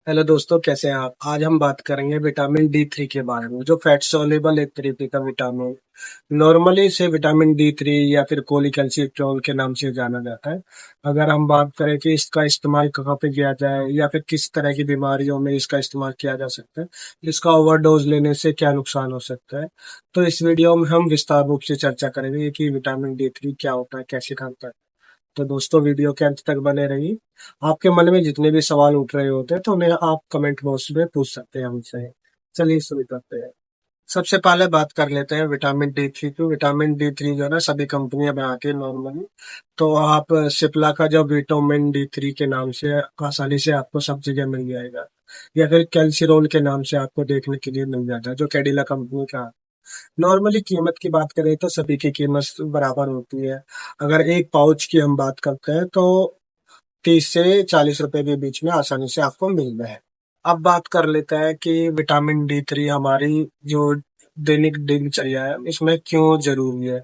Hello दोस्तों, कैसे हैं आप? आज हम बात करेंगे विटामिन डी थ्री के बारे में, जो फैट सॉल्युबल एक तरीके का विटामिन। नॉर्मली इसे विटामिन डी थ्री या फिर कोलिकैल्सिट्रॉल के नाम से जाना जाता है। अगर हम बात करें कि इसका इस्तेमाल कहाँ पे किया जाए या फिर किस तरह की बीमारियों में इसका इस्तेमाल किया जा सकता है, इसका ओवरडोज लेने से क्या नुकसान हो सकता है, तो इस वीडियो में हम विस्तार रूप से चर्चा करेंगे कि विटामिन डी थ्री क्या होता है, कैसे काम करता है। तो दोस्तों, वीडियो के अंत तक बने रहिए। आपके मन में जितने भी सवाल उठ रहे होते हैं तो उन्हें आप कमेंट बॉक्स में पूछ सकते हैं हमसे। चलिए शुरू करते हैं। सबसे पहले बात कर लेते हैं विटामिन डी थ्री की। विटामिन डी थ्री जो है ना, सभी कंपनियां बनाती है नॉर्मली। तो आप सिप्ला का जो विटामिन डी थ्री के नाम से आसानी से आपको सब जगह मिल जाएगा, या फिर कैल्सिरोल के नाम से आपको देखने के लिए मिल जाता है, जो कैडिला कंपनी का। नॉर्मली कीमत की बात करें तो सभी की कीमत बराबर होती है। अगर एक पाउच की हम बात करते हैं तो 30 से 40 रुपए के बीच में आसानी से आपको मिल रहा है। अब बात कर लेते हैं कि विटामिन डी थ्री हमारी जो दैनिक दिनचर्या है इसमें क्यों जरूरी है।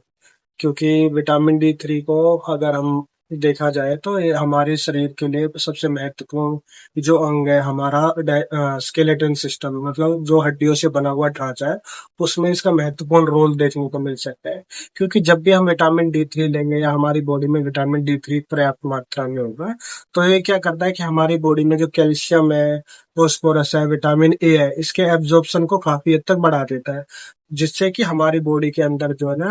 क्योंकि विटामिन डी थ्री को अगर हम देखा जाए तो ये हमारे शरीर के लिए सबसे महत्वपूर्ण जो अंग है, हमारा स्केलेटन सिस्टम, मतलब जो हड्डियों से बना हुआ ढांचा है, उसमें इसका महत्वपूर्ण रोल देखने को मिल सकता है। क्योंकि जब भी हम विटामिन डी थ्री लेंगे या हमारी बॉडी में विटामिन डी थ्री पर्याप्त मात्रा में होगा, तो ये क्या करता है कि हमारी बॉडी में जो कैल्शियम है, फोस्फोरस है, विटामिन ए है, इसके एब्जॉर्प्शन को काफी हद तक बढ़ा देता है। जिससे कि हमारी बॉडी के अंदर जो है ना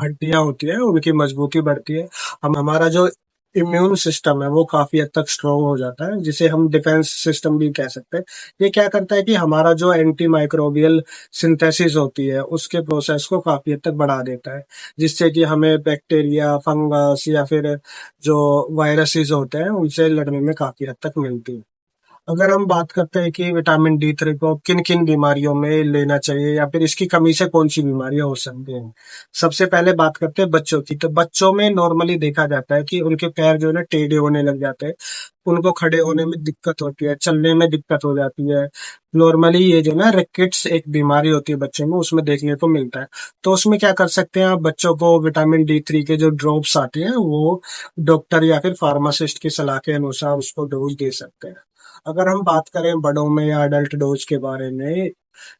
हड्डियां होती है, उनकी मजबूती बढ़ती है। हमारा जो इम्यून सिस्टम है वो काफी हद तक स्ट्रांग हो जाता है, जिसे हम डिफेंस सिस्टम भी कह सकते हैं। ये क्या करता है कि हमारा जो एंटी माइक्रोबियल सिंथेसिस होती है उसके प्रोसेस को काफी हद तक बढ़ा देता है, जिससे कि हमें बैक्टीरिया, फंगस या फिर जो वायरसेस होते हैं उनसे लड़ने में काफी हद तक मिलती है। अगर हम बात करते हैं कि विटामिन डी थ्री को किन किन बीमारियों में लेना चाहिए या फिर इसकी कमी से कौन सी बीमारियां हो सकती हैं, सबसे पहले बात करते हैं बच्चों की। तो बच्चों में नॉर्मली देखा जाता है कि उनके पैर जो है ना टेढ़े होने लग जाते हैं, उनको खड़े होने में दिक्कत होती है, चलने में दिक्कत हो जाती है। नॉर्मली ये जो ना रिकेट्स एक बीमारी होती है बच्चे में, उसमें देखने को मिलता है। तो उसमें क्या कर सकते हैं आप, बच्चों को विटामिन डी थ्री के जो ड्रॉप्स आते हैं वो डॉक्टर या फिर फार्मासिस्ट की सलाह के अनुसार उसको डोज दे सकते हैं। अगर हम बात करें बड़ों में या अडल्ट डोज के बारे में,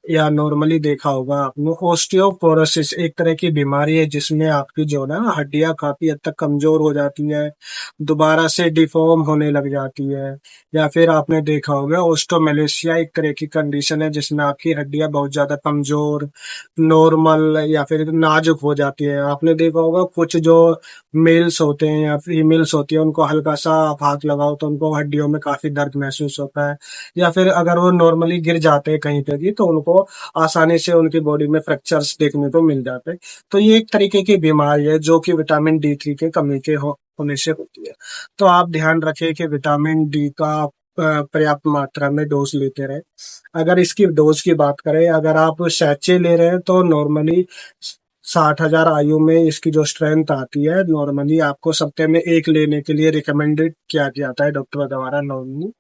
या नॉर्मली देखा होगा आपने, ओस्टियोपोरोसिस एक तरह की बीमारी है जिसमें आपकी जो ना हड्डियां काफी हद तक कमजोर हो जाती है, दोबारा से डिफॉर्म होने लग जाती है। या फिर आपने देखा होगा ओस्टोमेलेशिया एक तरह की कंडीशन है जिसमें आपकी हड्डियां बहुत ज्यादा कमजोर, नॉर्मल या फिर नाजुक हो जाती है। आपने देखा होगा कुछ जो मेल्स होते हैं या फीमेल्स होती है, उनको हल्का सा आप हाथ लगाओ तो उनको हड्डियों में काफी दर्द महसूस होता है। या फिर अगर वो नॉर्मली गिर जाते हैं कहीं पे भी तो उनको आसानी से उनकी बॉडी में फ्रैक्चर्स देखने को मिल जाते हैं। तो ये एक तरीके की बीमारी है जो कि विटामिन डी थ्री के कमी के होने से होती है। तो आप ध्यान रखें कि विटामिन डी का पर्याप्त मात्रा में डोज लेते रहे। अगर इसकी डोज की बात करें, अगर आप सैचे ले रहे हैं तो नॉर्मली 60,000 आयु में इसकी जो स्ट्रेंथ आती है, नॉर्मली आपको सप्ते में एक लेने के लिए रिकमेंडेड किया जाता है डॉक्टर द्वारा नॉर्मली।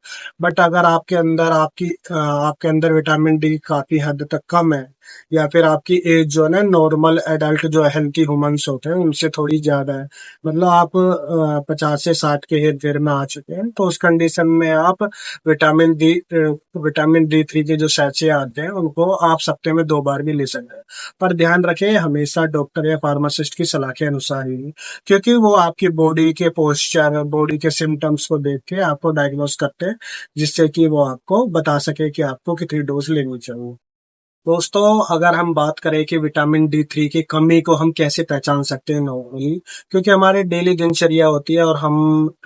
बट अगर आपके अंदर विटामिन डी काफी हद तक कम है, या फिर आपकी एज जो है ना नॉर्मल एडल्ट जो हेल्थी ह्यूमंस होते हैं उनसे थोड़ी ज्यादा है, मतलब आप 50 से 60 के हेर फेर में आ चुके हैं, तो उस कंडीशन में आप vitamin D vitamin D three के जो सैचे आते हैं उनको आप सप्ते में 2 बार भी ले सकते हैं। पर ध्यान रखें, हमेशा डॉक्टर या फार्मासिस्ट की सलाह के अनुसार ही, क्योंकि वो आपकी बॉडी के पोस्चर, बॉडी के सिम्टम्स को देख के आपको डायग्नोस करते हैं, जिससे कि वो आपको बता सके कि आपको कितनी डोज लेनी चाहिए। दोस्तों, अगर हम बात करें कि विटामिन डी थ्री की कमी को हम कैसे पहचान सकते हैं नॉर्मली, क्योंकि हमारे डेली दिनचर्या होती है और हम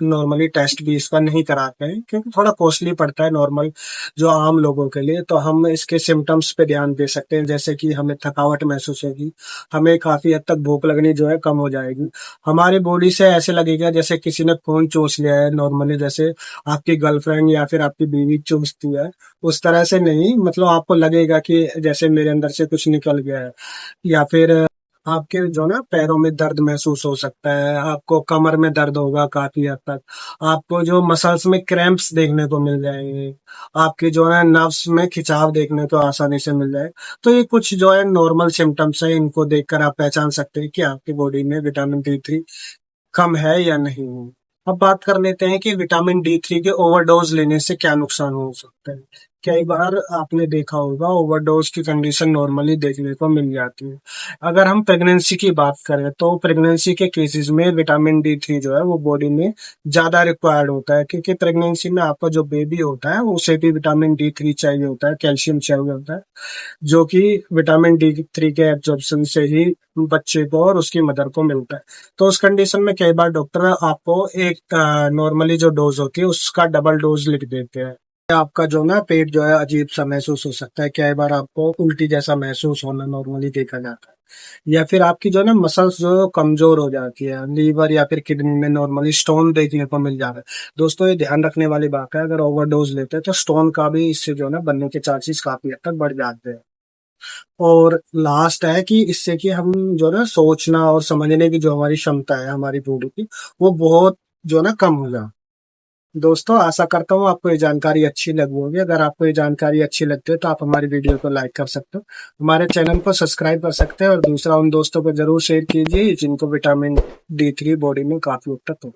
नॉर्मली टेस्ट भी इसका नहीं कराते हैं क्योंकि थोड़ा कॉस्टली पड़ता है नॉर्मल जो आम लोगों के लिए। तो हम इसके सिम्टम्स पे ध्यान दे सकते हैं, जैसे कि हमें थकावट महसूस होगी, हमें काफी हद तक भूख लगनी जो है कम हो जाएगी, हमारी बॉडी से ऐसे लगेगा जैसे किसी ने खून चूस लिया है, नॉर्मली जैसे आपकी गर्लफ्रेंड या फिर आपकी बीवी चूसती है उस तरह से नहीं, मतलब आपको लगेगा कि जैसे मेरे अंदर से कुछ निकल गया है। या फिर आपके जो ना पैरों में दर्द महसूस हो सकता है, आपको कमर में दर्द होगा काफी हद तक, आपको जो मसल्स में क्रैम्प्स देखने को मिल जाएंगे, आपके जो है नर्व्स में खिंचाव देखने को आसानी से मिल जाए। तो ये कुछ जो है नॉर्मल सिम्टम्स है, इनको देखकर आप पहचान सकते हैं कि आपकी बॉडी में विटामिन डी थ्री कम है या नहीं। अब बात कर लेते हैं कि विटामिन D3 के ओवरडोज लेने से क्या नुकसान हो सकते हैं। कई बार आपने देखा होगा ओवरडोज की कंडीशन नॉर्मली देखने को मिल जाती है। अगर हम प्रेगनेंसी की बात करें तो प्रेगनेंसी के केसेस में विटामिन D3 जो है वो बॉडी में ज्यादा रिक्वायर्ड होता है, क्योंकि प्रेगनेंसी में आपका जो बेबी होता है उसे भी विटामिन D3 चाहिए होता है, कैल्शियम चाहिए होता है, जो कि विटामिन D3 के एब्जॉर्प्शन से ही बच्चे को और उसकी मदर को मिलता है। तो उस कंडीशन में कई बार डॉक्टर आपको एक नॉर्मली जो डोज होती है उसका डबल डोज लिख देते हैं। आपका जो ना पेट जो है अजीब सा महसूस हो सकता है, कई बार आपको उल्टी जैसा महसूस होना नॉर्मली देखा जाता है, या फिर आपकी जो है ना मसल्स जो कमजोर हो जाती है, लीवर या फिर किडनी में नॉर्मली स्टोन देखने को मिल जाता है। दोस्तों ये ध्यान रखने वाली बात है, अगर ओवरडोज लेते हैं तो स्टोन का भी इससे जो है ना बनने के चांसेस काफी हद तक बढ़ जाते हैं। और लास्ट है कि इससे कि हम जो है ना सोचना और समझने की जो हमारी क्षमता है हमारी बॉडी की, वो बहुत जो है ना कम हो जाए। दोस्तों आशा करता हूँ आपको ये जानकारी अच्छी लगी होगी। अगर आपको ये जानकारी अच्छी लगती है तो आप हमारी वीडियो को लाइक कर सकते हो, हमारे चैनल को सब्सक्राइब कर सकते हैं, और दूसरा उन दोस्तों को जरूर शेयर कीजिए जिनको विटामिन D3 बॉडी में काफी हद तक हो।